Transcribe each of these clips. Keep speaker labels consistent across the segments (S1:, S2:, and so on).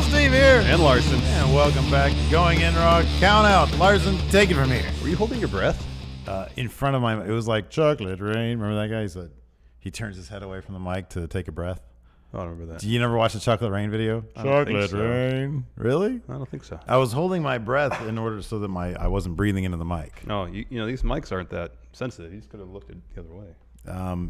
S1: Steve here.
S2: And Larson.
S1: And welcome back to Going In Raw Count Out. Larson, take it from here.
S2: Were you holding your breath?
S1: In front of my, it was like chocolate rain. Remember that guy? He said, he turns his head away from the mic to take a breath.
S2: I don't remember that.
S1: Do you never watch the Chocolate Rain video?
S2: I don't think
S1: Chocolate
S2: so.
S1: Rain. Really?
S2: I don't think so.
S1: I was holding my breath in order so that I wasn't breathing into the mic.
S2: No, you know, these mics aren't that sensitive. You just could have looked it the other way.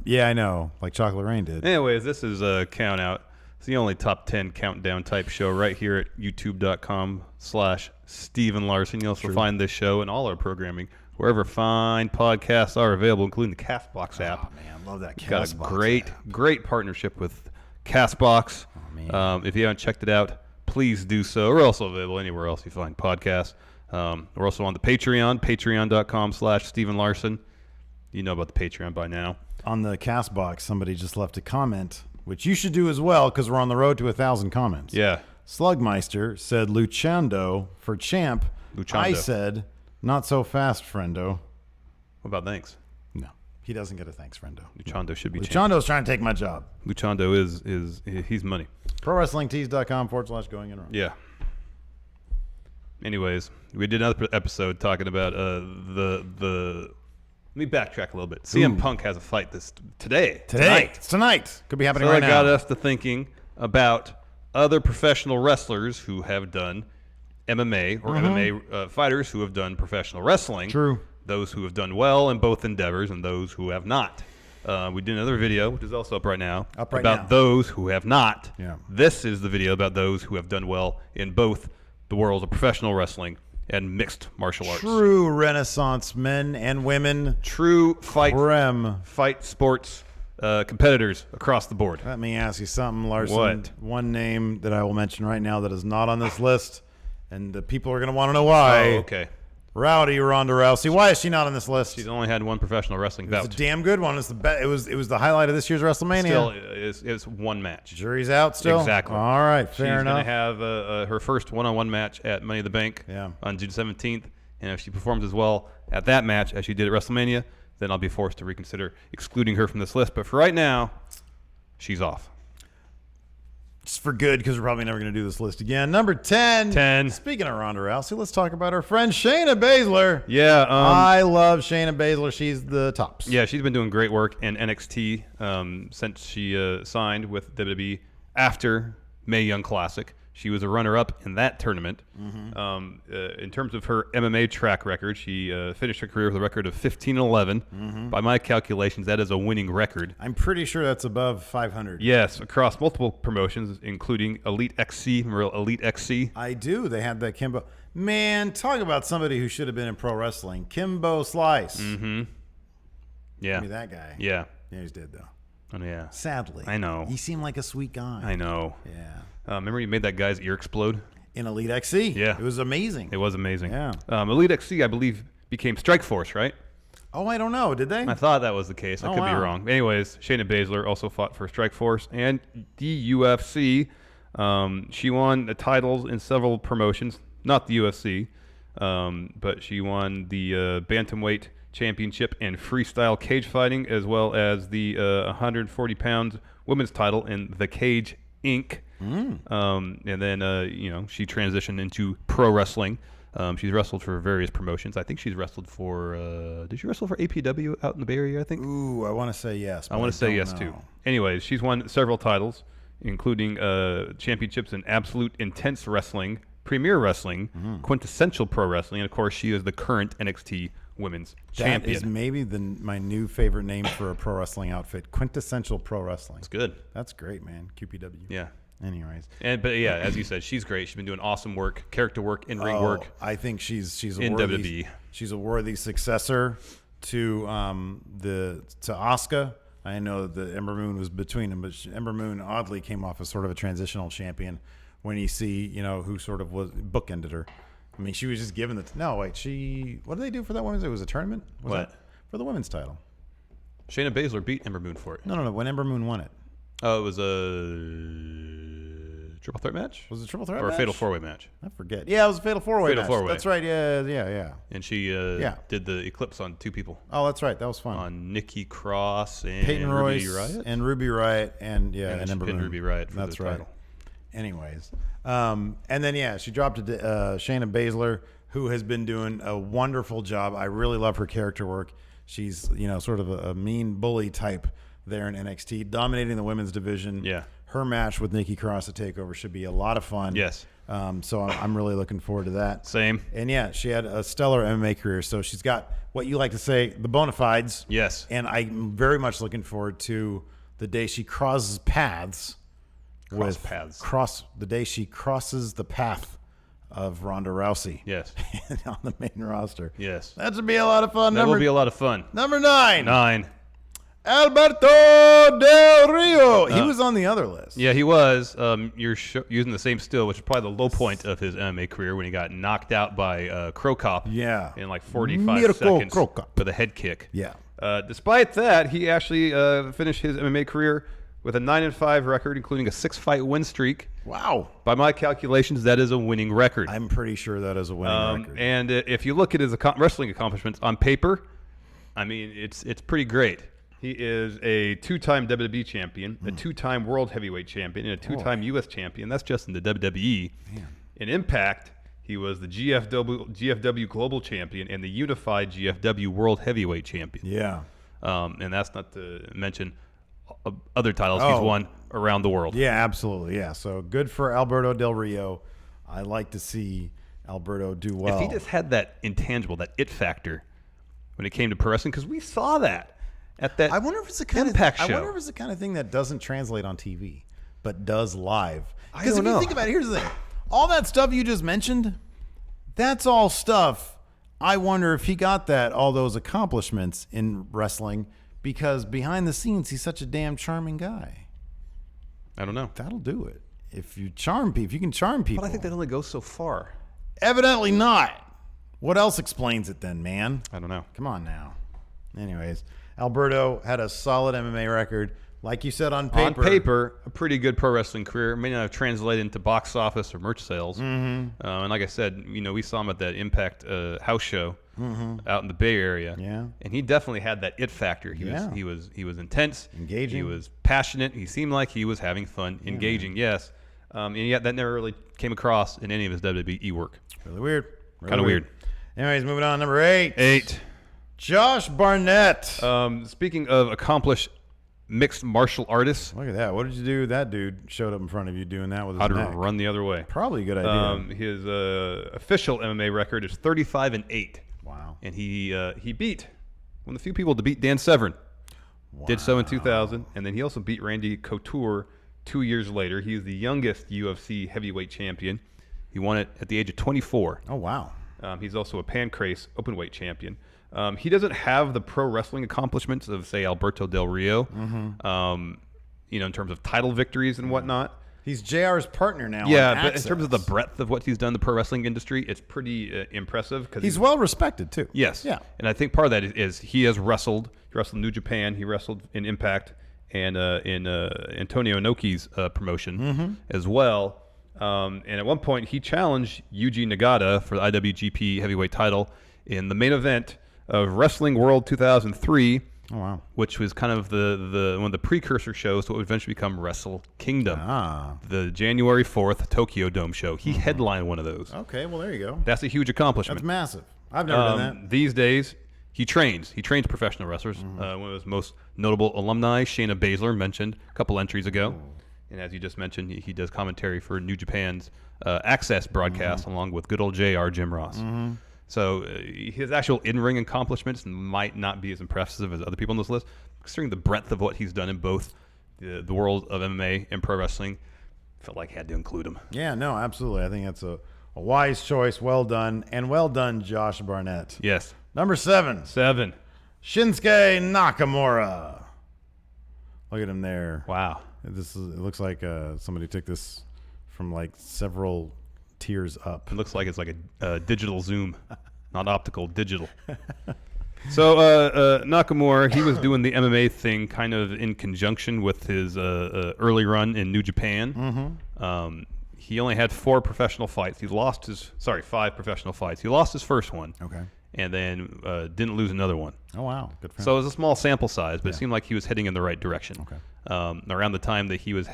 S1: Yeah, I know. Like Chocolate Rain did.
S2: Anyways, this is a Count Out. It's the only top 10 countdown type show right here at youtube.com/Steven Larson. You'll also find this show and all our programming wherever fine podcasts are available, including the CastBox app.
S1: Oh, man. Love that
S2: We've got
S1: CastBox
S2: a
S1: app.
S2: great partnership with CastBox.
S1: man.
S2: If you haven't checked it out, please do so. We're also available anywhere else you find podcasts. We're also on the Patreon, patreon.com/Steven Larson. You know about the Patreon by now.
S1: On the CastBox, somebody just left a comment, which you should do as well because we're on the road to 1,000 comments.
S2: Yeah.
S1: Slugmeister said Luchando for champ.
S2: Luchando.
S1: I said, not so fast, friendo.
S2: What about thanks?
S1: No, he doesn't get a thanks, friendo.
S2: Luchando should be champ.
S1: Luchando's trying to take my job.
S2: Luchando is he's money.
S1: ProWrestlingTees.com/going in.
S2: Yeah. Anyways, we did another episode talking about the. Let me backtrack a little bit. CM Punk has a fight today.
S1: It's tonight. Could be happening
S2: So
S1: right
S2: that
S1: now.
S2: got us to thinking about other professional wrestlers who have done MMA or MMA fighters who have done professional wrestling.
S1: True.
S2: Those who have done well in both endeavors and those who have not. We did another video, which is also up right now, about those who have not.
S1: Yeah.
S2: This is the video about those who have done well in both the worlds of professional wrestling and mixed martial arts.
S1: True Renaissance men and women.
S2: True fight sports competitors across the board.
S1: Let me ask you something, Larson.
S2: What?
S1: One name that I will mention right now that is not on this list, and the people are going to want to know why.
S2: Oh, okay.
S1: Rowdy Ronda Rousey. Why is she not on this list?
S2: She's only had one professional wrestling bout.
S1: It's a damn good one. It's the it was the highlight of this year's WrestleMania.
S2: Still, it's one match.
S1: Jury's out still.
S2: Exactly.
S1: All right, fair enough.
S2: She's going to have her first one-on-one match at Money in the Bank on June 17th. And if she performs as well at that match as she did at WrestleMania, then I'll be forced to reconsider excluding her from this list. But for right now, she's off.
S1: Just for good, because we're probably never going to do this list again. Number 10. Speaking of Ronda Rousey, let's talk about our friend Shayna Baszler.
S2: Yeah.
S1: I love Shayna Baszler. She's the tops.
S2: Yeah, she's been doing great work in NXT since she signed with WWE after Mae Young Classic. She was a runner-up in that tournament. In terms of her MMA track record, she finished her career with a record of 15-11. By my calculations, that is a winning record.
S1: I'm pretty sure that's above 500.
S2: Yes, across multiple promotions, including Elite XC. Remember Elite XC?
S1: I do. They had that Kimbo. Man, talk about somebody who should have been in pro wrestling. Kimbo Slice.
S2: Yeah.
S1: Give me that guy.
S2: Yeah.
S1: Yeah, he's dead, though.
S2: Oh, yeah.
S1: Sadly.
S2: I know.
S1: He seemed like a sweet guy.
S2: I know.
S1: Yeah.
S2: Remember you made that guy's ear explode?
S1: In Elite XC.
S2: Yeah.
S1: It was amazing.
S2: It was amazing.
S1: Yeah.
S2: Elite XC, I believe, became Strikeforce, right?
S1: Oh, I don't know. Did they?
S2: I thought that was the case. I could be wrong. Anyways, Shayna Baszler also fought for Strikeforce and the UFC. She won the titles in several promotions, not the UFC, but she won the Bantamweight Championship in freestyle cage fighting, as well as the 140 pounds women's title in The Cage Inc. And then, she transitioned into pro wrestling. She's wrestled for various promotions. I think she's wrestled for, did she wrestle for APW out in the Bay Area, I think?
S1: Ooh, I want to say yes.
S2: I want to say yes, too. Anyways, she's won several titles, including championships in Absolute Intense Wrestling, Premier Wrestling, Quintessential Pro Wrestling, and, of course, she is the current NXT Women's Champion.
S1: That is maybe my new favorite name for a pro wrestling outfit. Quintessential Pro Wrestling.
S2: It's good.
S1: That's great, man. QPW.
S2: Yeah.
S1: Anyways.
S2: But yeah, as you said, she's great. She's been doing awesome work, character work, in-ring work.
S1: I think she's
S2: in WWE.
S1: She's a worthy successor to Asuka. I know that Ember Moon was between them, but Ember Moon oddly came off as sort of a transitional champion when you see, who sort of bookended her. I mean, she was just given what did they do for that women's? It was a tournament? For the women's title.
S2: Shayna Baszler beat Ember Moon for it.
S1: No, when Ember Moon won it.
S2: Oh, it was a triple threat match?
S1: Was it a triple threat
S2: or
S1: match?
S2: a fatal four-way match?
S1: I forget. Yeah, it was a fatal four-way match.
S2: Four-way.
S1: That's right. Yeah.
S2: And she did the Eclipse on two people.
S1: Oh, that's right. That was fun.
S2: On Nikki Cross and
S1: Peyton
S2: Ruby
S1: Royce
S2: Riott.
S1: and Ruby Riott and
S2: and
S1: Ember Moon.
S2: Ruby Riott for
S1: that's
S2: the
S1: right.
S2: title.
S1: Anyways, and then she dropped it to Shayna Baszler, who has been doing a wonderful job. I really love her character work. She's sort of a mean bully type there in NXT, dominating the women's division.
S2: Yeah.
S1: Her match with Nikki Cross at TakeOver should be a lot of fun.
S2: Yes.
S1: So I'm really looking forward to that.
S2: Same.
S1: And she had a stellar MMA career. So she's got what you like to say, the bona fides.
S2: Yes.
S1: And I'm very much looking forward to the day she crosses paths. The day she crosses the path of Ronda Rousey.
S2: Yes.
S1: On the main roster.
S2: Yes.
S1: That should be a lot of fun.
S2: That will be a lot of fun.
S1: Number 9.
S2: 9.
S1: Alberto Del Rio. He was on the other list.
S2: Yeah, he was. You're using the same still, which is probably the low point of his MMA career when he got knocked out by Crow Cop.
S1: Yeah.
S2: In like 45
S1: Miracle
S2: seconds
S1: Crow Cop.
S2: with a head kick.
S1: Yeah.
S2: Despite that, he actually finished his MMA career with a 9-5 record, including a 6-fight win streak.
S1: Wow.
S2: By my calculations, that is a winning record.
S1: I'm pretty sure that is a winning record.
S2: And if you look at his wrestling accomplishments on paper, I mean, it's pretty great. He is a 2-time WWE champion, a 2-time World Heavyweight champion, and a 2-time U.S. champion. That's just in the WWE.
S1: Man.
S2: In Impact, he was the GFW Global Champion and the Unified GFW World Heavyweight Champion.
S1: Yeah.
S2: And that's not to mention other titles he's won around the world.
S1: Yeah, absolutely. Yeah. So good for Alberto Del Rio. I like to see Alberto do well.
S2: If he just had that intangible, that it factor when it came to pro wrestling, because we saw that at that
S1: I wonder if it's the kind
S2: Impact
S1: of
S2: show.
S1: I wonder if it's the kind of thing that doesn't translate on TV, but does live.
S2: I
S1: Because
S2: don't
S1: if you
S2: know.
S1: think about it, here's the thing: all that stuff you just mentioned, that's all stuff. I wonder if he got all those accomplishments in wrestling because behind the scenes he's such a damn charming guy.
S2: I don't know.
S1: That'll do it. If you charm people, if you can charm people.
S2: But I think that only goes so far.
S1: Evidently not. What else explains it then, man?
S2: I don't know.
S1: Come on now. Anyways, Alberto had a solid MMA record. Like you said, on paper.
S2: On paper, a pretty good pro wrestling career. May not have translated into box office or merch sales. Mm-hmm. And like I said, we saw him at that Impact house show out in the Bay Area.
S1: Yeah.
S2: And he definitely had that it factor. He was intense,
S1: engaging.
S2: He was passionate. He seemed like he was having fun, engaging. Yes. And yet that never really came across in any of his WWE work.
S1: Really weird.
S2: Kind of weird.
S1: Anyways, moving on. Number 8.
S2: 8.
S1: Josh Barnett.
S2: Speaking of accomplished mixed martial artists,
S1: Look at that. What did you do? That dude showed up in front of you doing that with his
S2: how to
S1: neck.
S2: run the other way.
S1: Probably a good idea.
S2: His official MMA record is 35-8.
S1: Wow.
S2: And he beat one of the few people to beat Dan Severn.
S1: Wow.
S2: Did so in 2000, and then he also beat Randy Couture 2 years later. He is the youngest UFC heavyweight champion. He won it at the age of 24.
S1: Oh, wow.
S2: He's also a Pancrase openweight champion. He doesn't have the pro wrestling accomplishments of, say, Alberto Del Rio, in terms of title victories and whatnot.
S1: He's JR's partner now.
S2: Yeah,
S1: on
S2: but in
S1: Access.
S2: terms of the breadth of what he's done in the pro wrestling industry, it's pretty impressive. Cause
S1: He's well respected, too.
S2: Yes.
S1: Yeah.
S2: And I think part of that is he has wrestled. He wrestled in New Japan. He wrestled in Impact and in Antonio Inoki's promotion as well. And at one point, he challenged Yuji Nagata for the IWGP Heavyweight title in the main event of Wrestling World 2003.
S1: Oh, wow.
S2: Which was kind of the one of the precursor shows to what would eventually become Wrestle Kingdom. The January 4th Tokyo Dome show. He headlined one of those.
S1: Okay, well, there you go.
S2: That's a huge accomplishment.
S1: That's massive. I've never done that.
S2: These days, he trains. He trains professional wrestlers. One of his most notable alumni, Shayna Baszler, mentioned a couple entries ago. And as you just mentioned, he does commentary for New Japan's Access broadcast along with good old JR, Jim Ross. So his actual in-ring accomplishments might not be as impressive as other people on this list, considering the breadth of what he's done in both the world of MMA and pro wrestling. Felt like I had to include him.
S1: Yeah, no, absolutely. I think that's a wise choice. Well done. And well done, Josh Barnett.
S2: Yes.
S1: Number 7.
S2: 7.
S1: Shinsuke Nakamura. Look at him there.
S2: Wow.
S1: It looks like somebody took this from like several tiers up.
S2: It looks like it's like a digital zoom, not optical, digital. So Nakamura, he was doing the MMA thing kind of in conjunction with his early run in New Japan. He only had 4 professional fights. He lost 5 professional fights. He lost his first one.
S1: Okay.
S2: And then didn't lose another one.
S1: Oh, wow. Good for him.
S2: So it was a small sample size, but it seemed like he was heading in the right direction.
S1: Okay.
S2: Around the time that he was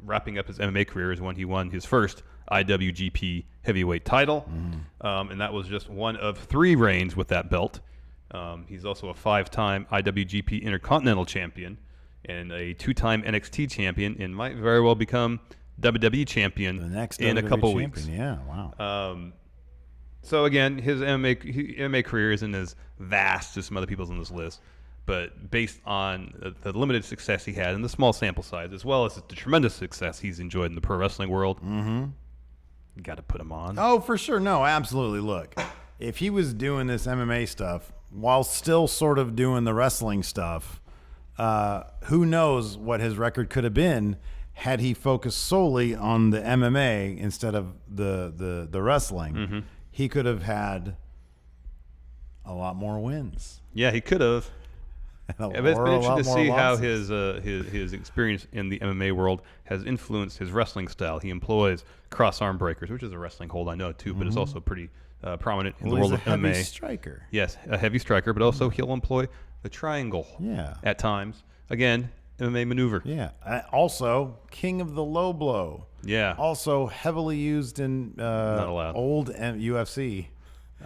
S2: wrapping up his MMA career is when he won his first IWGP heavyweight title, and that was just one of 3 reigns with that belt. He's also a 5-time IWGP Intercontinental Champion and a 2-time NXT Champion, and might very well become WWE Champion
S1: The next
S2: in a
S1: WWE
S2: couple
S1: champion.
S2: weeks.
S1: Yeah, wow.
S2: So again, his MMA career isn't as vast as some other people's on this list, but based on the limited success he had and the small sample size, as well as the tremendous success he's enjoyed in the pro wrestling world, you got to put him on.
S1: Oh, for sure. No, absolutely. Look, if he was doing this MMA stuff while still sort of doing the wrestling stuff, who knows what his record could have been had he focused solely on the MMA instead of the wrestling. He could have had a lot more wins.
S2: Yeah, he could have.
S1: And
S2: It's been interesting to see how
S1: losses.
S2: his experience in the MMA world has influenced his wrestling style. He employs cross arm breakers, which is a wrestling hold, I know too, but it's also pretty prominent in the
S1: Well,
S2: world
S1: he's
S2: of
S1: a heavy
S2: MMA.
S1: striker.
S2: Yes, a heavy striker, but also he'll employ the triangle
S1: Yeah.
S2: at times. Again, MMA maneuver.
S1: Yeah. Also, king of the low blow.
S2: Yeah.
S1: Also heavily used in
S2: allowed.
S1: old UFC.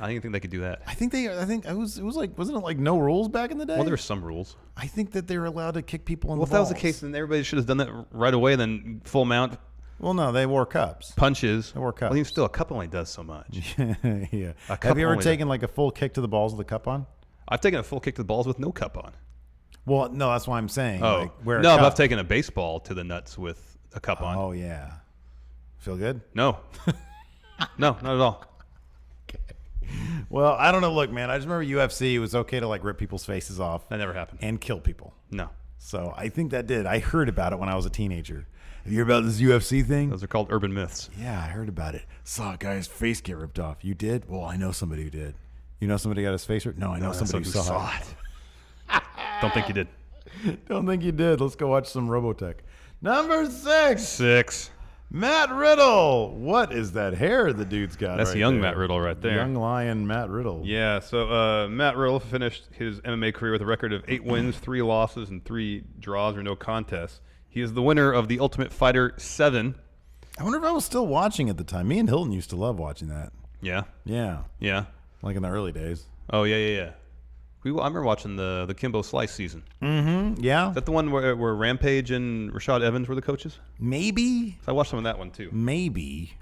S2: I didn't think they could do that.
S1: I think it was like, wasn't it like no rules back in the day?
S2: Well, there's some rules.
S1: I think that they were allowed to kick people in
S2: Well,
S1: the
S2: if that was the
S1: balls.
S2: case, then everybody should have done that right away. Then full mount
S1: Well, no, they wore cups.
S2: punches.
S1: They wore cups.
S2: Well, even still, a cup only does so much.
S1: Yeah.
S2: A cup
S1: Have you ever
S2: only
S1: taken like a full kick to the balls with a cup on?
S2: I've taken a full kick to the balls with no cup on.
S1: Well, no, that's why I'm saying.
S2: Oh,
S1: like, wear a
S2: no, but
S1: cup.
S2: I've taken a baseball to the nuts with a cup on.
S1: Oh yeah. Feel good?
S2: No. No, not at all.
S1: Well, I don't know. Look, man, I just remember UFC. It was okay to like rip people's faces off
S2: That never happened.
S1: and kill people.
S2: No.
S1: So I think that did. I heard about it when I was a teenager. Have you heard about this UFC thing?
S2: Those are called urban myths.
S1: Yeah, I heard about it. Saw a guy's face get ripped off. You did? Well, I know somebody who did. You know somebody got his face ripped? No, I know somebody who saw it.
S2: Don't think you did.
S1: Don't think you did. Let's go watch some Robotech. Number 6,
S2: 6.
S1: Matt Riddle. What is that hair the dude's got?
S2: That's
S1: right
S2: young
S1: there?
S2: Matt Riddle right there.
S1: Young lion Matt Riddle.
S2: Yeah, so Matt Riddle finished his MMA career with a record of 8 wins, 3 losses, and 3 draws or no contests. He is the winner of the Ultimate Fighter 7.
S1: I wonder if I was still watching at the time. Me and Hilton used to love watching that.
S2: Yeah,
S1: Yeah,
S2: yeah.
S1: like in the early days.
S2: Oh, yeah. I remember watching the Kimbo Slice season.
S1: Yeah,
S2: Is that the one where Rampage and Rashad Evans were the coaches?
S1: maybe.
S2: I watched some of that one too.
S1: Maybe.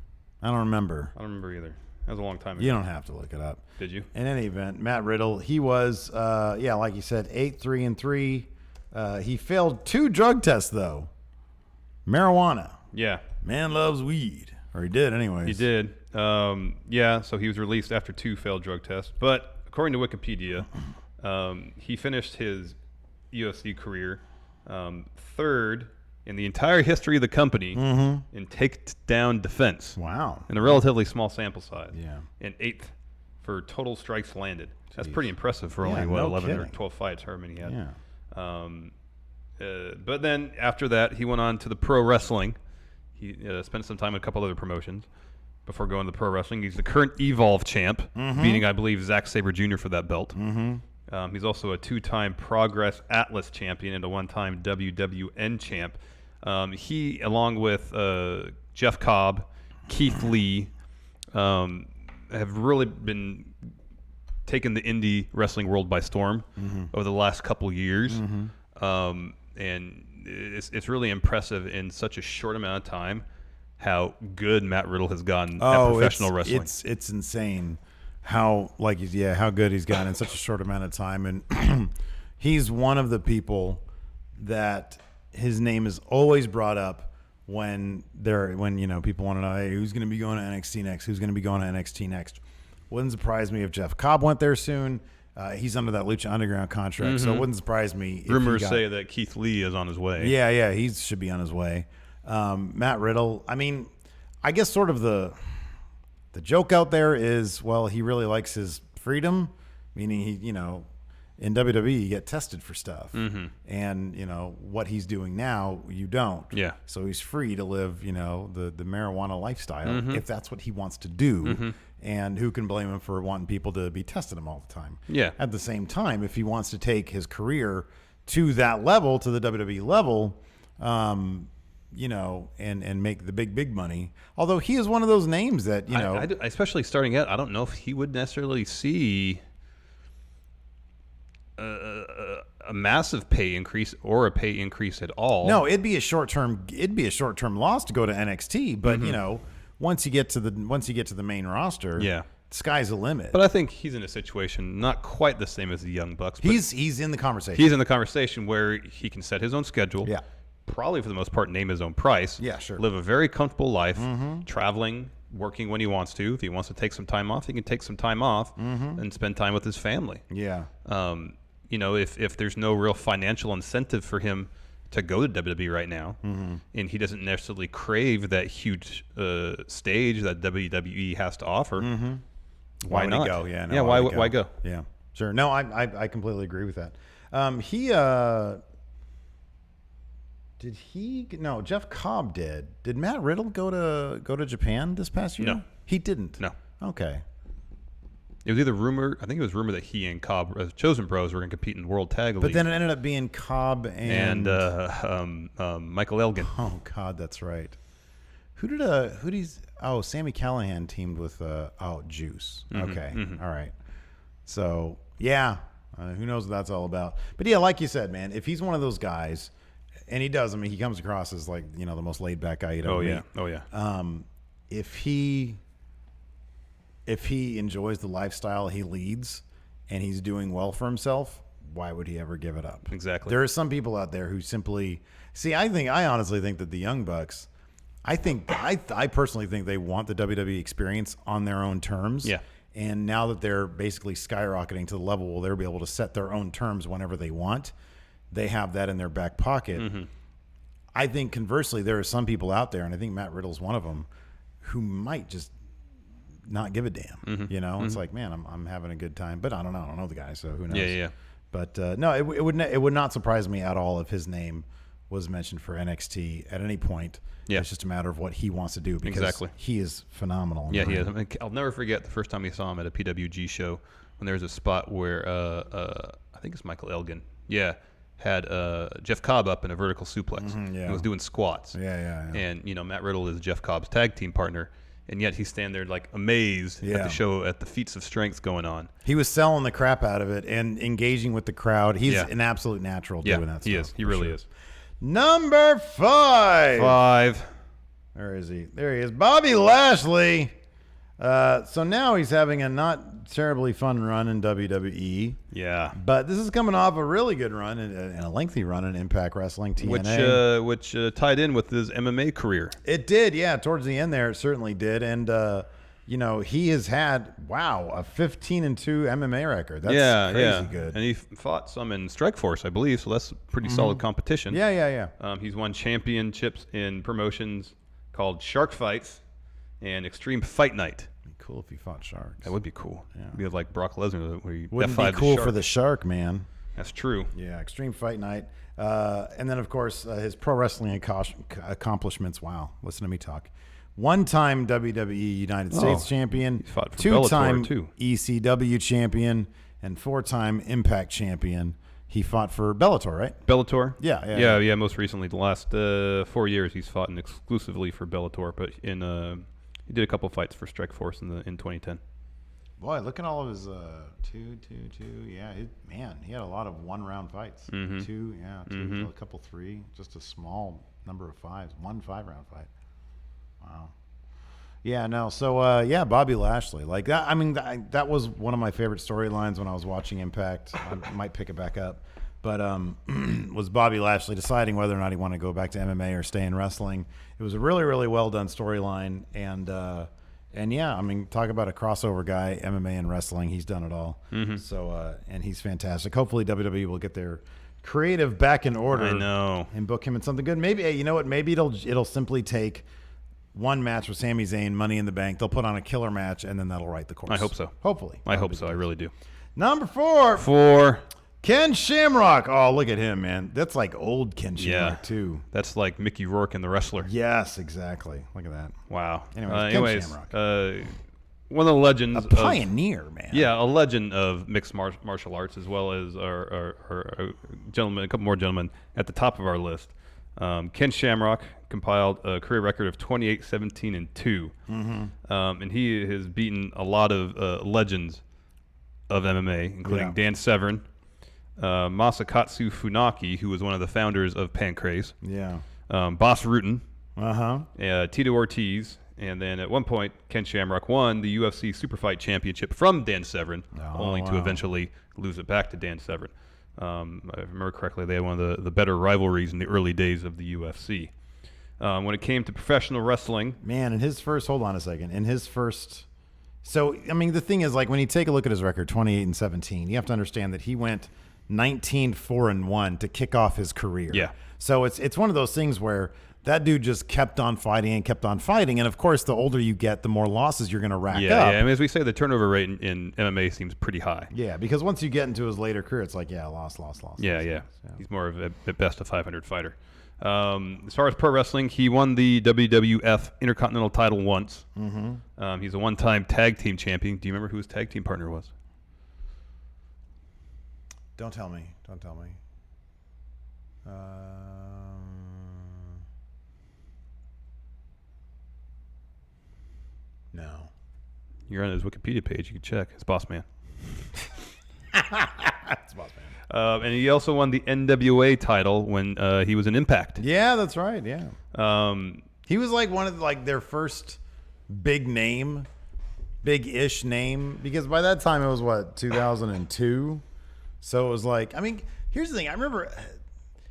S1: I don't remember.
S2: I don't remember either. That was a long time ago.
S1: You don't have to look it up.
S2: Did you?
S1: In any event, Matt Riddle, he was, like you said, 8-3-3. He failed 2 drug tests, though. Marijuana.
S2: Yeah,
S1: Man loves weed. Or he did, anyways.
S2: he did. So he was released after 2 failed drug tests. But according to Wikipedia, he finished his UFC career 3rd in the entire history of the company in takedown defense
S1: Wow.
S2: in a relatively small sample size.
S1: Yeah.
S2: And 8th for total strikes landed. That's pretty impressive for only,
S1: Yeah,
S2: what,
S1: no
S2: 11 or
S1: kidding.
S2: 12 fights, however many he had.
S1: Yeah.
S2: But then after that, he went on to the pro wrestling. He spent some time in a couple other promotions before going to the pro wrestling. He's the current Evolve champ, beating, I believe, Zack Sabre Jr. for that belt. He's also a 2-time Progress Atlas champion and a 1-time WWN champ. He, along with Jeff Cobb, Keith Lee, have really been taking the indie wrestling world by storm over the last couple years. And it's really impressive in such a short amount of time how good Matt Riddle has gotten at professional wrestling.
S1: It's insane how good he's gotten in such a short amount of time. And he's one of the people that his name is always brought up when people want to know, hey, who's going to be going to NXT next? Who's going to be going to NXT next? Wouldn't surprise me if Jeff Cobb went there soon. He's under that Lucha Underground contract, so it wouldn't surprise me. If
S2: Rumors say that Keith Lee is on his way.
S1: Yeah, he should be on his way. Matt Riddle, I mean, I guess sort of the joke out there is, well, he really likes his freedom, meaning he, in WWE you get tested for stuff, and what he's doing now you don't.
S2: Yeah.
S1: So he's free to live, the marijuana lifestyle if that's what he wants to do. And who can blame him for wanting people to be testing him all the time?
S2: Yeah.
S1: At the same time, if he wants to take his career to that level, to the WWE level, and make the big money. Although he is one of those names that,
S2: especially starting out, I don't know if he would necessarily see a massive pay increase or a pay increase at all.
S1: No, it'd be a short term loss to go to NXT, but once you get to the main roster, sky's the limit.
S2: But I think he's in a situation not quite the same as the Young Bucks. But
S1: he's in the conversation.
S2: He's in the conversation where he can set his own schedule.
S1: Yeah.
S2: Probably for the most part name his own price.
S1: Yeah, sure.
S2: Live a very comfortable life, traveling, working when he wants to. If he wants to take some time off, he can take some time off and spend time with his family.
S1: Yeah.
S2: If there's no real financial incentive for him to go to WWE right now, and he doesn't necessarily crave that huge stage that WWE has to offer, why not
S1: go? Yeah. No,
S2: yeah. Why go?
S1: Yeah. Sure. No, I completely agree with that. Jeff Cobb did. Did Matt Riddle go to Japan this past year?
S2: No.
S1: He didn't.
S2: No.
S1: Okay.
S2: It was either rumor. I think it was rumor that he and Cobb, as Chosen Bros, were going to compete in World Tag League.
S1: But then it ended up being Cobb and
S2: Michael Elgin.
S1: Oh God, that's right. Sami Callihan teamed with Juice. Okay. All right. So yeah, who knows what that's all about? But yeah, like you said, man, if he's one of those guys. And he does. I mean, he comes across as like, the most laid back guy you'd ever meet.
S2: Oh yeah.
S1: If he enjoys the lifestyle he leads and he's doing well for himself, why would he ever give it up?
S2: Exactly.
S1: There are some people out there who simply I honestly think that the Young Bucks, I personally think they want the WWE experience on their own terms.
S2: Yeah.
S1: And now that they're basically skyrocketing to the level where they'll be able to set their own terms whenever they want, they have that in their back pocket. I think conversely, there are some people out there, and I think Matt Riddle's one of them, who might just not give a damn. It's like, man, I'm having a good time, but I don't know. I don't know the guy, so who knows?
S2: Yeah.
S1: But no, it would not surprise me at all if his name was mentioned for NXT at any point.
S2: Yeah.
S1: It's just a matter of what he wants to do because he is phenomenal.
S2: Yeah, he is. I mean, I'll never forget the first time we saw him at a PWG show when there was a spot where I think it's Michael Elgin. Yeah. Had Jeff Cobb up in a vertical suplex. He was doing squats.
S1: Yeah.
S2: And, Matt Riddle is Jeff Cobb's tag team partner. And yet he's standing there like amazed at the show, at the feats of strength going on.
S1: He was selling the crap out of it and engaging with the crowd. He's an absolute natural doing that stuff.
S2: He is. He really is.
S1: Number 5. Where is he? There he is. Bobby Lashley. So now he's having a not terribly fun run in WWE.
S2: Yeah.
S1: But this is coming off a really good run and a lengthy run in Impact Wrestling TNA.
S2: Which tied in with his MMA career.
S1: It did, yeah. Towards the end there, it certainly did. And, he has had, a 15-2 MMA record. That's crazy good.
S2: And he fought some in Strikeforce, I believe, so that's pretty solid competition.
S1: Yeah.
S2: He's won championships in promotions called Shark Fights and Extreme Fight Night.
S1: Cool if he fought sharks.
S2: That would be cool. Yeah. It'd be like Brock Lesnar, where he
S1: wouldn't be cool for the shark, man.
S2: That's true.
S1: Yeah, Extreme Fight Night, and then of course his pro wrestling accomplishments. Wow, listen to me talk. One-time WWE United States champion,
S2: he fought for
S1: two-time
S2: Bellator, too.
S1: ECW champion, and 4-time Impact champion. He fought for Bellator, right?
S2: Bellator?
S1: Yeah.
S2: Most recently, the last 4 years, he's fought exclusively for Bellator, but he did a couple fights for Strikeforce in 2010.
S1: Boy, look at all of his 2. Yeah, he had a lot of 1-round fights. 2, a couple 3, just a small number of 5s. 1 5-round fight. Wow. Yeah, no. So Bobby Lashley, like that. I mean, that was one of my favorite storylines when I was watching Impact. I might pick it back up, but was Bobby Lashley deciding whether or not he wanted to go back to MMA or stay in wrestling. It was a really, really well done storyline, and yeah, I mean, talk about a crossover guy, MMA and wrestling. He's done it all. So and he's fantastic. Hopefully, WWE will get their creative back in order.
S2: I know,
S1: and book him in something good. Maybe you know what? Maybe it'll simply take one match with Sami Zayn, Money in the Bank. They'll put on a killer match, and then that'll write the course.
S2: I hope so.
S1: Hopefully.
S2: I hope so. I really do.
S1: Number 4.
S2: For
S1: Ken Shamrock. Oh, look at him, man. That's like old Ken Shamrock, too.
S2: That's like Mickey Rourke in The Wrestler.
S1: Yes, exactly. Look at that.
S2: Wow.
S1: Anyways, Ken Shamrock.
S2: One of the legends.
S1: A pioneer, man.
S2: Yeah, a legend of mixed martial arts, as well as our gentleman, a couple more gentlemen at the top of our list. Ken Shamrock compiled a career record of 28, 17, and 2. And he has beaten a lot of legends of MMA, including Dan Severn, Masakatsu Funaki, who was one of the founders of Pancrase, Bas Rutten, Tito Ortiz, and then at one point, Ken Shamrock won the UFC Superfight Championship from Dan Severn, only to eventually lose it back to Dan Severn. If I remember correctly, they had one of the better rivalries in the early days of the UFC. When it came to professional wrestling,
S1: man, in his first, hold on a second, in his first, so I mean, the thing is, like, when you take a look at his record, 28 and 17, you have to understand that he went 19, 4 and 1 to kick off his career.
S2: Yeah.
S1: So it's one of those things where that dude just kept on fighting and kept on fighting, and of course, the older you get, the more losses you're going to rack up.
S2: Yeah. I mean, as we say, the turnover rate in MMA seems pretty high.
S1: Yeah, because once you get into his later career, it's like, loss.
S2: Yeah. He's more of a best of 500 fighter. As far as pro wrestling, he won the WWF Intercontinental title once. He's a one-time tag team champion. Do you remember who his tag team partner was?
S1: Don't tell me. No.
S2: You're on his Wikipedia page. You can check. It's Boss Man.
S1: It's Boss Man.
S2: And he also won the NWA title when he was in Impact.
S1: Yeah, that's right. Yeah. He was like one of their first big-ish name, because by that time it was 2002. So it was like, I mean, here's the thing. I remember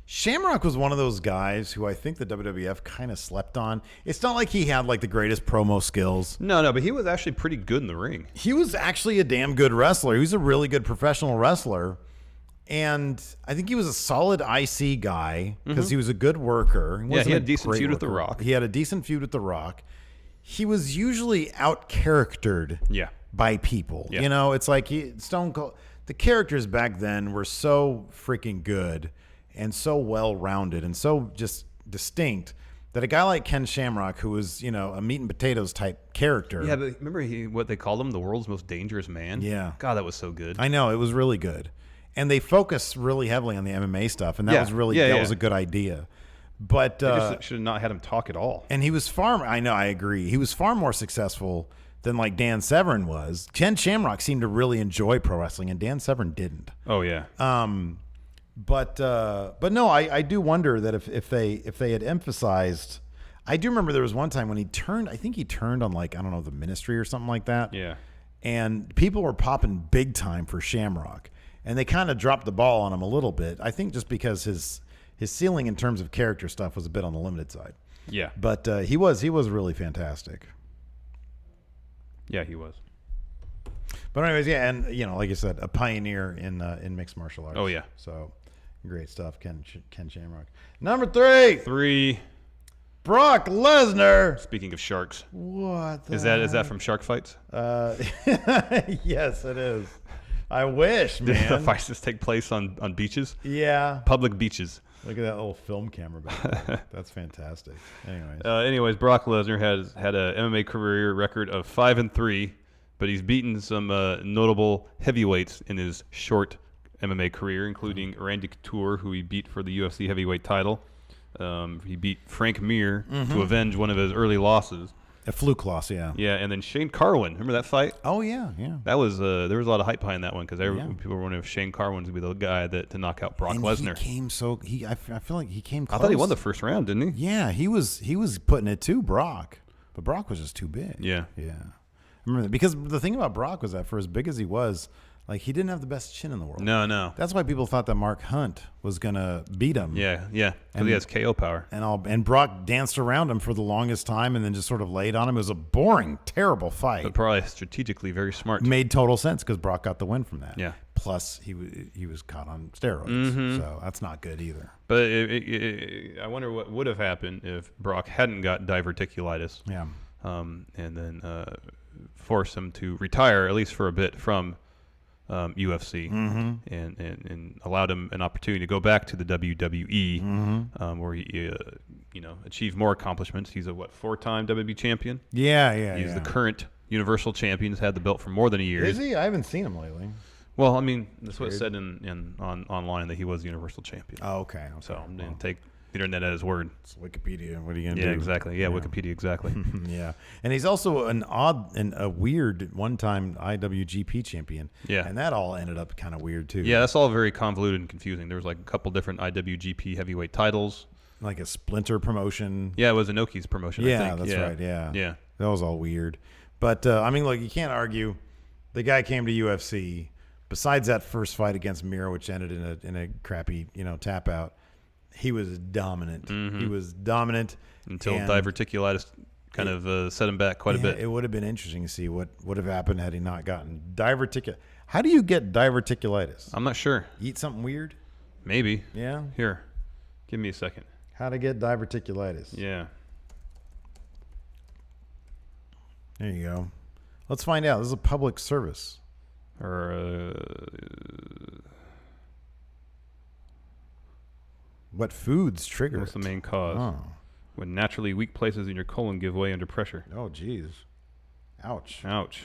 S1: Shamrock was one of those guys who I think the WWF kind of slept on. It's not like he had like the greatest promo skills.
S2: No, but he was actually pretty good in the ring.
S1: He was actually a damn good wrestler. He was a really good professional wrestler. And I think he was a solid IC guy because he was a good worker.
S2: He had a decent feud with The Rock.
S1: He had a decent feud with The Rock. He was usually out-charactered by people.
S2: Yeah.
S1: You know, it's like Stone Cold. The characters back then were so freaking good and so well-rounded and so just distinct that a guy like Ken Shamrock, who was, a meat and potatoes type character.
S2: Yeah, but remember what they called him, the world's most dangerous man?
S1: Yeah.
S2: God, that was so good.
S1: I know, it was really good. And they focused really heavily on the MMA stuff, and that was really that was a good idea. But
S2: they just should have not had him talk at all.
S1: And he was I agree. He was far more successful than like Dan Severn was. Ken Shamrock seemed to really enjoy pro wrestling, and Dan Severn didn't.
S2: Oh yeah.
S1: But no, I do wonder that if they had emphasized, I do remember there was one time when he turned on like, I don't know, the Ministry or something like that.
S2: Yeah.
S1: And people were popping big time for Shamrock, and they kind of dropped the ball on him a little bit. I think just because his ceiling in terms of character stuff was a bit on the limited side.
S2: Yeah.
S1: But he was really fantastic.
S2: Yeah, he was.
S1: But anyways, yeah, and like you said, a pioneer in mixed martial arts.
S2: Oh yeah.
S1: So great stuff, Ken Shamrock. Number 3, Brock Lesnar.
S2: Speaking of sharks,
S1: what
S2: is that from Shark Fights?
S1: Yes, it is. I wish,
S2: Did the
S1: man.
S2: fights just take place on beaches?
S1: Yeah.
S2: Public beaches.
S1: Look at that little film camera back there. That's fantastic.
S2: Anyways, Brock Lesnar has had a MMA career record of 5-3, but he's beaten some notable heavyweights in his short MMA career, including Randy Couture, who he beat for the UFC heavyweight title. He beat Frank Mir to avenge one of his early losses.
S1: A fluke loss, yeah.
S2: Yeah, and then Shane Carwin. Remember that fight?
S1: Oh, yeah.
S2: That was there was a lot of hype behind that one because people were wondering if Shane Carwin would be the guy to knock out Brock Lesnar.
S1: I feel like he came close.
S2: I thought he won the first round, didn't he?
S1: Yeah, he was putting it to Brock, but Brock was just too big.
S2: Yeah.
S1: I remember that, because the thing about Brock was that for as big as he was, like, he didn't have the best chin in the world.
S2: No.
S1: That's why people thought that Mark Hunt was gonna beat him.
S2: Yeah, because he has KO power.
S1: And Brock danced around him for the longest time and then just sort of laid on him. It was a boring, terrible fight.
S2: But probably strategically very smart.
S1: Made total sense because Brock got the win from that.
S2: Yeah.
S1: Plus, he was caught on steroids, so that's not good either.
S2: But I wonder what would have happened if Brock hadn't got diverticulitis.
S1: Yeah.
S2: And then forced him to retire, at least for a bit, from UFC, and allowed him an opportunity to go back to the WWE, where he achieved more accomplishments. He's a 4-time WWE champion.
S1: Yeah.
S2: He's the current Universal champion. He's had the belt for more than a year.
S1: Is he? I haven't seen him lately.
S2: Well, I mean, that's what it said online that he was Universal champion.
S1: Oh, okay.
S2: So I'm going to The internet at his word.
S1: It's Wikipedia. What are you going to
S2: Yeah,
S1: do?
S2: exactly. Yeah, Wikipedia, exactly.
S1: Yeah. And he's also an odd and a weird one-time IWGP champion.
S2: Yeah.
S1: And that all ended up kind of weird, too.
S2: Yeah, that's all very convoluted and confusing. There was like a couple different IWGP heavyweight titles.
S1: Like a splinter promotion.
S2: Yeah, it was Inoki's promotion, I
S1: Yeah,
S2: think.
S1: that's right. Yeah.
S2: Yeah.
S1: That was all weird. But, I mean, look, you can't argue. The guy came to UFC. Besides that first fight against Miro, which ended in a crappy, tap out, he was dominant. He was dominant.
S2: Until
S1: and
S2: diverticulitis kind of set him back quite a bit.
S1: It would have been interesting to see what would have happened had he not gotten diverticulitis. How do you get diverticulitis?
S2: I'm not sure.
S1: Eat something weird?
S2: Maybe.
S1: Yeah.
S2: Here, give me a second.
S1: How to get diverticulitis?
S2: Yeah.
S1: There you go. Let's find out. This is a public service.
S2: Or
S1: What foods trigger
S2: what's
S1: it?
S2: the main cause?
S1: Oh.
S2: When naturally weak places in your colon give way under pressure.
S1: Oh, geez. Ouch.
S2: Ouch.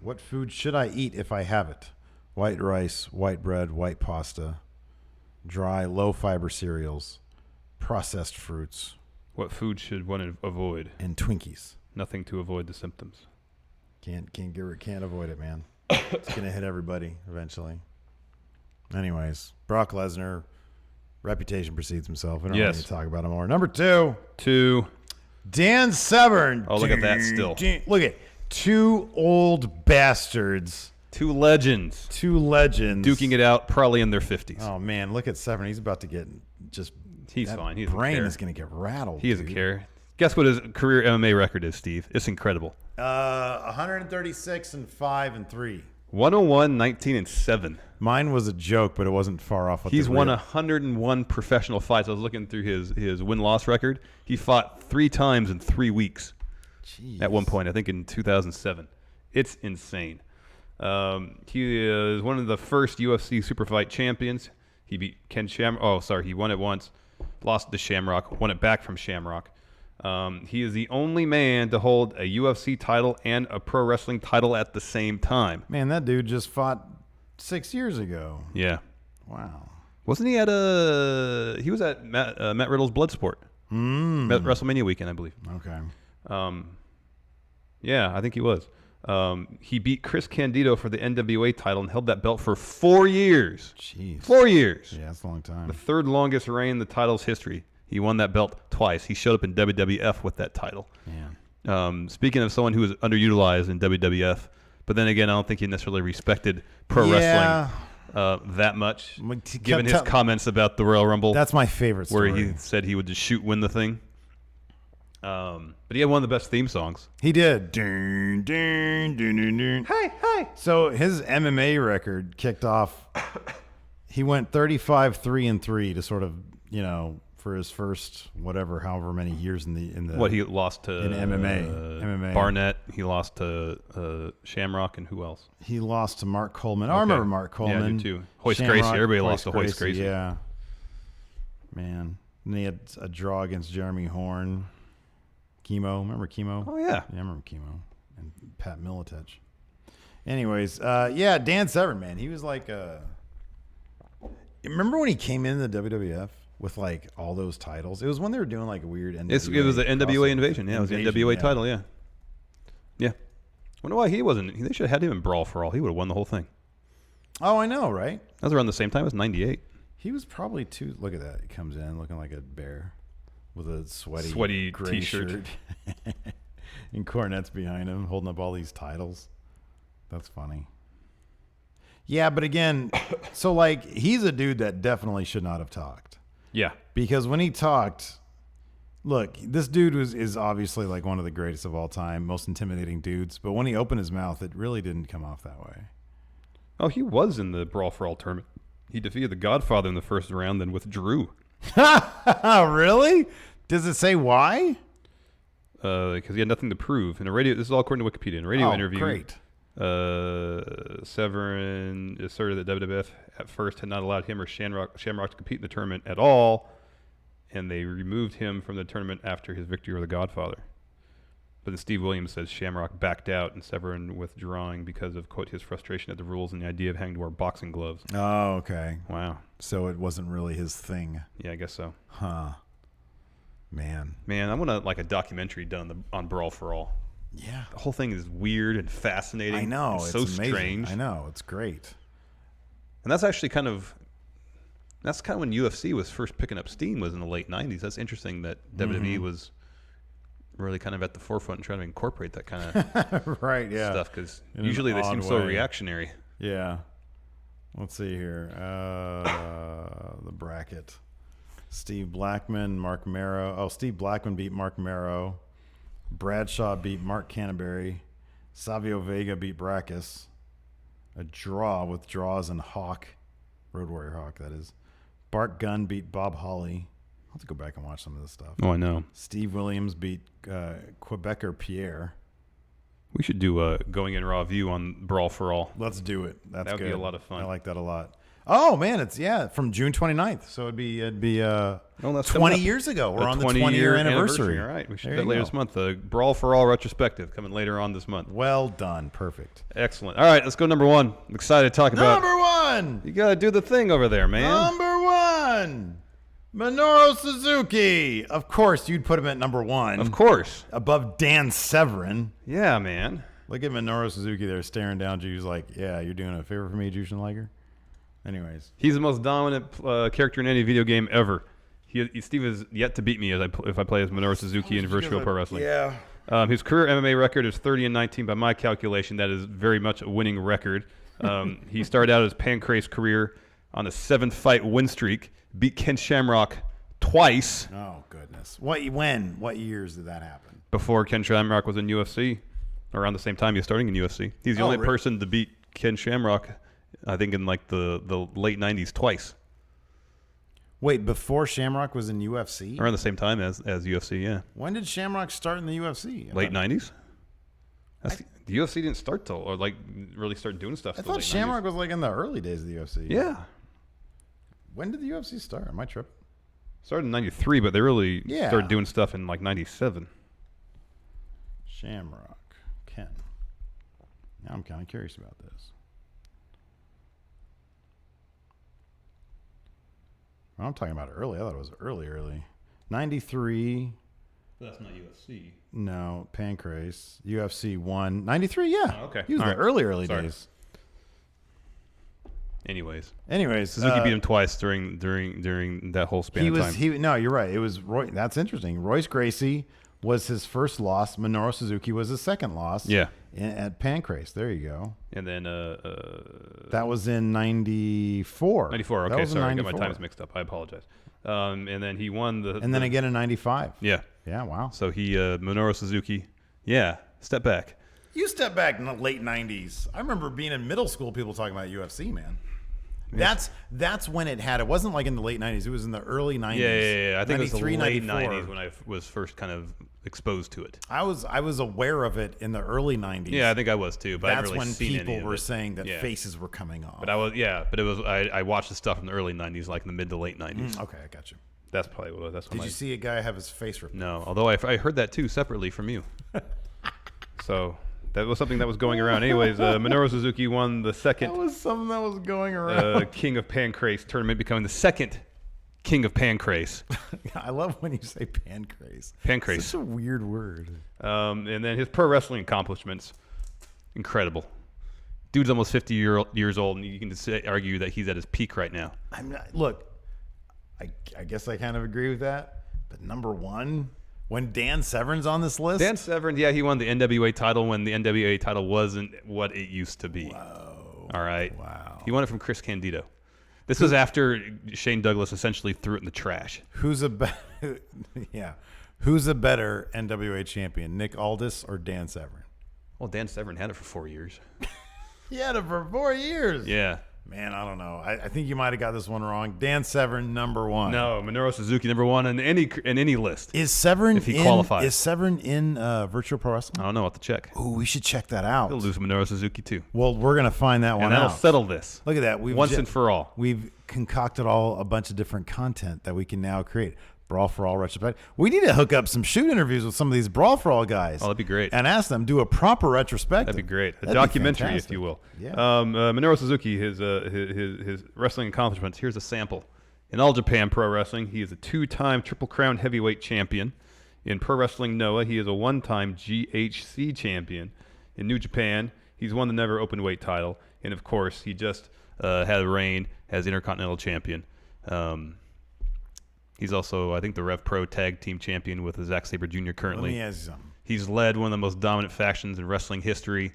S1: What food should I eat if I have it? White rice, white bread, white pasta, dry, low-fiber cereals, processed fruits,
S2: What food should one avoid?
S1: and Twinkies.
S2: Nothing to avoid the symptoms.
S1: Can't avoid it, man. It's gonna hit everybody eventually. Anyways, Brock Lesnar, reputation precedes himself. We don't
S2: Yes.
S1: need to talk about him more. Number 2,
S2: 2.
S1: Dan Severn.
S2: Oh, look at that still.
S1: Look at 2 old bastards,
S2: 2 legends
S1: 2 legends
S2: duking it out, probably in their 50s.
S1: Oh man, look at Severn. He's about to get just.
S2: He's
S1: that
S2: fine. He doesn't
S1: brain
S2: care.
S1: is gonna get rattled.
S2: He doesn't
S1: dude.
S2: care. Guess what his career MMA record is, Steve? It's incredible.
S1: 136-5-3.
S2: 101, 19-7.
S1: Mine was a joke, but it wasn't far off. With
S2: He's
S1: the
S2: won
S1: real.
S2: 101 professional fights. I was looking through his win-loss record. He fought 3 times in 3 weeks
S1: Jeez.
S2: at one point, I think in 2007. It's insane. He is one of the first UFC Superfight champions. He beat Ken Shamrock. Oh, sorry. He won it once, lost to Shamrock, won it back from Shamrock. He is the only man to hold a UFC title and a pro wrestling title at the same time.
S1: Man, that dude just fought 6 years ago.
S2: Yeah.
S1: Wow.
S2: Wasn't he at he was at Matt Riddle's Bloodsport. WrestleMania weekend, I believe.
S1: Okay.
S2: Yeah, I think he was. He beat Chris Candido for the NWA title and held that belt for 4 years.
S1: Jeez.
S2: 4 years.
S1: Yeah, that's a long time.
S2: The third longest reign in the title's history. He won that belt twice. He showed up in WWF with that title.
S1: Yeah.
S2: Speaking of someone who was underutilized in WWF, but then again, I don't think he necessarily respected pro wrestling that much, given his comments about the Royal Rumble.
S1: That's my favorite story.
S2: where he said he would just win the thing. But he had one of the best theme songs.
S1: He did. Dun, dun, dun, dun, dun.
S2: Hey.
S1: So his MMA record kicked off. He went 35-3-3 to sort of, for his first however many years in the
S2: What he lost to
S1: in MMA.
S2: Barnett. He lost to Shamrock, and who else?
S1: He lost to Mark Coleman. I remember Mark Coleman.
S2: Yeah, I do too. Hoist
S1: Shamrock,
S2: Gracie. Everybody lost to Hoist Gracie.
S1: Yeah. Man. And he had a draw against Jeremy Horn. Chemo. Remember Chemo?
S2: Oh, yeah.
S1: Yeah, I remember Chemo. And Pat Militech. Anyways, Dan Severn, man. He was like remember when he came in the WWF with like all those titles? It was when they were doing like a weird NWA.
S2: It was the NWA Invasion. Yeah, it was the NWA
S1: yeah.
S2: title. Yeah. Yeah. Wonder why he wasn't. They should have had him in Brawl for All. He would have won the whole thing.
S1: Oh, I know, right?
S2: That was around the same time as '98.
S1: He was probably too. Look at that. He comes in looking like a bear with a
S2: Sweaty
S1: gray
S2: t-shirt.
S1: shirt. And Cornette's behind him holding up all these titles. That's funny. Yeah, but again, so like he's a dude that definitely should not have talked.
S2: Yeah.
S1: Because when he talked, look, this dude is obviously like one of the greatest of all time, most intimidating dudes. But when he opened his mouth, it really didn't come off that way.
S2: Oh, he was in the Brawl for All tournament. He defeated the Godfather in the first round, then withdrew.
S1: Really? Does it say why?
S2: Because he had nothing to prove. In a radio, this is all according to Wikipedia. In a radio interview,
S1: Great.
S2: Severn asserted that WWF at first had not allowed him or Shamrock to compete in the tournament at all, and they removed him from the tournament after his victory over the Godfather. But then Steve Williams says Shamrock backed out and Severin withdrawing because of, quote, his frustration at the rules and the idea of having to wear boxing gloves.
S1: Oh, okay.
S2: Wow.
S1: So it wasn't really his thing.
S2: Yeah, I guess so.
S1: Huh. Man,
S2: I want a documentary done on Brawl for All.
S1: Yeah.
S2: The whole thing is weird and fascinating.
S1: I know.
S2: And
S1: It's
S2: so
S1: amazing.
S2: strange.
S1: I know. It's great.
S2: And that's actually kind of when UFC was first picking up steam, was in the late 90s. That's interesting that WWE was really kind of at the forefront and trying to incorporate that kind of
S1: Right, yeah.
S2: stuff, because
S1: In an
S2: usually they seem
S1: odd
S2: so
S1: way.
S2: reactionary.
S1: Yeah. Let's see here. The bracket. Steve Blackman, Mark Marrow. Oh, Steve Blackman beat Mark Marrow. Bradshaw beat Mark Canterbury. Savio Vega beat Brackus. A draw with draws and Hawk. Road Warrior Hawk, that is. Bart Gunn beat Bob Holly. I'll have to go back and watch some of this stuff.
S2: Oh, I know.
S1: Steve Williams beat Quebecer Pierre.
S2: We should do a going in raw view on Brawl for All.
S1: Let's do it. That's
S2: That would
S1: good.
S2: be a lot of fun.
S1: I like that a lot. Oh man, it's from June 29th. So it'd be
S2: that's
S1: 20
S2: coming up.
S1: years ago. We're
S2: A
S1: on the
S2: 20-year
S1: 20-year anniversary.
S2: All right, we should
S1: There
S2: do that
S1: you
S2: later
S1: go.
S2: this month. The Brawl for All retrospective coming later on this month.
S1: Well done. Perfect.
S2: Excellent. All right, let's go number one. I'm excited to talk about.
S1: Number one.
S2: You gotta do the thing over there, man.
S1: Number one. Minoru Suzuki. Of course, you'd put him at number one.
S2: Of course.
S1: Above Dan Severin.
S2: Yeah, man.
S1: Look at Minoru Suzuki there staring down Juice like, yeah, you're doing a favor for me, Jushin Liger. Anyways.
S2: He's the most dominant character in any video game ever. Steve is yet to beat me if I play as Minoru Suzuki in Virtual Pro Wrestling.
S1: Yeah.
S2: His career MMA record is 30-19 by my calculation. That is very much a winning record. He started out his Pancrase career on a 7-fight win streak, beat Ken Shamrock twice
S1: Oh, goodness. When? What years did that happen?
S2: before Ken Shamrock was in UFC, around the same time he was starting in UFC. He's the only
S1: really?
S2: person to beat Ken Shamrock, I think, in like the late 90s twice,
S1: Wait, before Shamrock was in UFC?
S2: around the same time as UFC, yeah.
S1: When did Shamrock start in the UFC?
S2: Late 90s? The UFC didn't start till, or like really start doing stuff
S1: I
S2: till
S1: thought
S2: late
S1: Shamrock was like in the early days of the UFC.
S2: 90s. Yeah.
S1: When did the UFC start? Am I tripping?
S2: Started in 93, but they really
S1: Yeah.
S2: started doing stuff in like 97.
S1: Shamrock. Ken. Now I'm kind of curious about this. Well, I'm talking about early. I thought it was early. 93.
S2: But that's not UFC.
S1: No, Pancrase. UFC 1. 93, yeah.
S2: Oh, okay.
S1: He was
S2: All
S1: the
S2: right.
S1: early
S2: Sorry.
S1: days.
S2: Anyways,
S1: Anyways.
S2: Suzuki beat him twice during that whole span of time.
S1: No, you're right. It was Roy. That's interesting. Royce Gracie was his first loss. Minoru Suzuki was his second loss.
S2: Yeah.
S1: At Pancrase. There you go.
S2: And then
S1: That was in 94.
S2: 94.
S1: That
S2: Okay,
S1: was in
S2: sorry, I got
S1: 94.
S2: my times mixed up. I apologize. And then he won
S1: And then again in 95.
S2: Yeah.
S1: Yeah, wow.
S2: So he Minoru Suzuki. Yeah. Step back.
S1: You step back in the late 90s. I remember being in middle school, people talking about UFC, man. That's when it had. It wasn't like in the late 90s. It was in the early 90s.
S2: Yeah. I think it was the
S1: 93,
S2: late
S1: 94.
S2: 90s when I was first kind of exposed to it.
S1: I was aware of it in the early 90s.
S2: Yeah, I think I was too. But I
S1: That's
S2: haven't really
S1: when
S2: seen any
S1: people
S2: of
S1: were
S2: it.
S1: saying that
S2: Yeah.
S1: faces were coming off.
S2: But it was I watched the stuff from the early 90s, like in the mid to late 90s.
S1: Okay, I got you.
S2: That's probably what. That's when
S1: Did you see a guy have his face ripped?
S2: No, although I heard that too separately from you. So that was something that was going around. Anyways, Minoru Suzuki won the
S1: That
S2: second
S1: was something that was going around.
S2: King of Pancrase tournament, becoming the second King of Pancrase.
S1: I love when you say pancrase.
S2: Pancrase.
S1: Such a weird word.
S2: And then his pro wrestling accomplishments, incredible. Dude's almost 50 years old, and you can argue that he's at his peak right now.
S1: I'm not. Look, I guess I kind of agree with that. But number one, when Dan Severn's on this list,
S2: Dan Severn, yeah, he won the NWA title when the NWA title wasn't what it used to be.
S1: Whoa.
S2: All right.
S1: Wow.
S2: He won it from Chris Candido. This was after Shane Douglas essentially threw it in the trash.
S1: Who's a Who's a better NWA champion, Nick Aldis or Dan Severn?
S2: Well, Dan Severn had it for 4 years.
S1: He had it for 4 years.
S2: Yeah.
S1: Man, I don't know. I think you might have got this one wrong. Dan Severn, number one.
S2: No, Minoru Suzuki number one in any list.
S1: Is Severn
S2: If he qualifies.
S1: Is Severn in Virtual Pro Wrestling?
S2: I don't know. I'll have to check.
S1: Oh, we should check that out.
S2: He'll lose Minoru Suzuki too.
S1: Well, we're gonna find that one
S2: And that'll
S1: out.
S2: settle this.
S1: Look at that.
S2: Once and for all.
S1: We've concocted a bunch of different content that we can now create. Brawl for All retrospective. We need to hook up some shoot interviews with some of these Brawl for All guys.
S2: Oh, that'd be great.
S1: And ask them do a proper retrospective.
S2: That'd be great. A
S1: That'd be
S2: documentary, if
S1: fantastic.
S2: you will.
S1: Yeah.
S2: Minoru Suzuki, his wrestling accomplishments. Here's a sample. In All Japan Pro Wrestling, he is a 2-time Triple Crown heavyweight champion. In Pro Wrestling Noah, he is a 1-time GHC champion. In New Japan, he's won the Never Openweight title. And, of course, he just had a reign as Intercontinental Champion. He's also, I think, the Rev Pro Tag Team Champion with Zack Sabre Jr. currently.
S1: Let me ask you something.
S2: He's led one of the most dominant factions in wrestling history.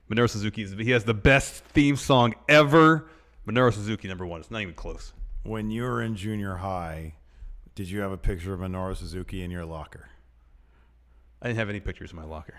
S2: Minoru Suzuki, he has the best theme song ever. Minoru Suzuki, number 1. It's not even close.
S1: When you were in junior high, did you have a picture of Minoru Suzuki in your locker?
S2: I didn't have any pictures in my locker.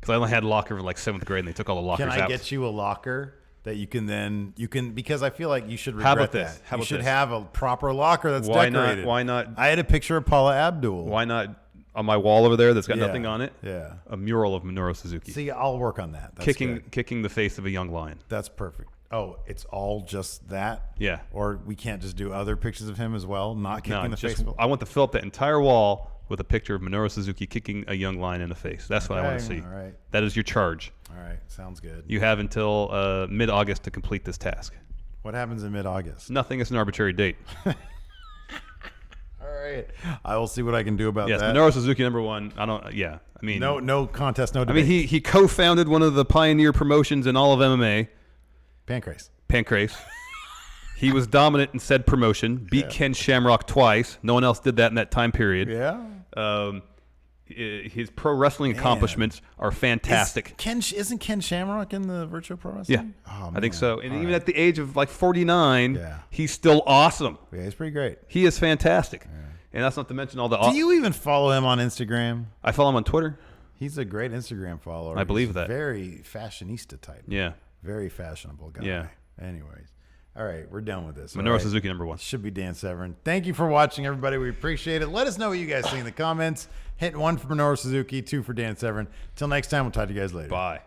S2: Because I only had a locker for like 7th grade and they took all the lockers
S1: Can
S2: out.
S1: I get you a locker that you can because I feel like you should regret
S2: How about this?
S1: that.
S2: How
S1: You
S2: about
S1: should
S2: this?
S1: have a proper locker that's
S2: Why
S1: decorated.
S2: not? Why not?
S1: I had a picture of Paula Abdul.
S2: Why not on my wall over there that's got
S1: Yeah,
S2: nothing on it?
S1: yeah.
S2: A mural of Minoru Suzuki
S1: See, I'll work on that. That's good.
S2: kicking the face of a young lion.
S1: That's perfect. Oh, it's all just that?
S2: Yeah.
S1: Or we can't just do other pictures of him as well, not kicking
S2: No,
S1: the
S2: just
S1: face.
S2: I want to fill up that entire wall with a picture of Minoru Suzuki kicking a young lion in the face. That's what I want to
S1: Okay,
S2: see.
S1: all right.
S2: That is your charge.
S1: All right, sounds good.
S2: You have until mid-August to complete this task.
S1: What happens in mid-August?
S2: Nothing is an arbitrary date.
S1: All right. I will see what I can do about
S2: Yes,
S1: that.
S2: Minoru Suzuki, number 1. I mean,
S1: No contest, no
S2: I
S1: debate.
S2: mean, he co-founded one of the pioneer promotions in all of MMA,
S1: Pancrase.
S2: Pancrase. He was dominant in said promotion, beat Ken Shamrock twice. No one else did that in that time period.
S1: Yeah.
S2: His pro wrestling accomplishments are fantastic.
S1: Isn't Ken Shamrock in the Virtual Pro Wrestling?
S2: Yeah,
S1: Oh,
S2: I think
S1: man.
S2: so. And
S1: All
S2: even
S1: right.
S2: at the age of like 49,
S1: Yeah.
S2: he's still awesome.
S1: Yeah, he's pretty great.
S2: He is fantastic. And that's not to mention all the...
S1: Do you even follow him on Instagram?
S2: I follow him on Twitter.
S1: He's a great Instagram follower.
S2: I believe
S1: He's
S2: that.
S1: Very fashionista type.
S2: Yeah.
S1: Very fashionable guy.
S2: Yeah.
S1: Anyways. All right, we're done with this.
S2: Minoru
S1: all right?
S2: Suzuki, number 1.
S1: Should be Dan Severn. Thank you for watching, everybody. We appreciate it. Let us know what you guys think in the comments. Hit 1 for Minoru Suzuki, 2 for Dan Severn. Till next time, we'll talk to you guys later.
S2: Bye.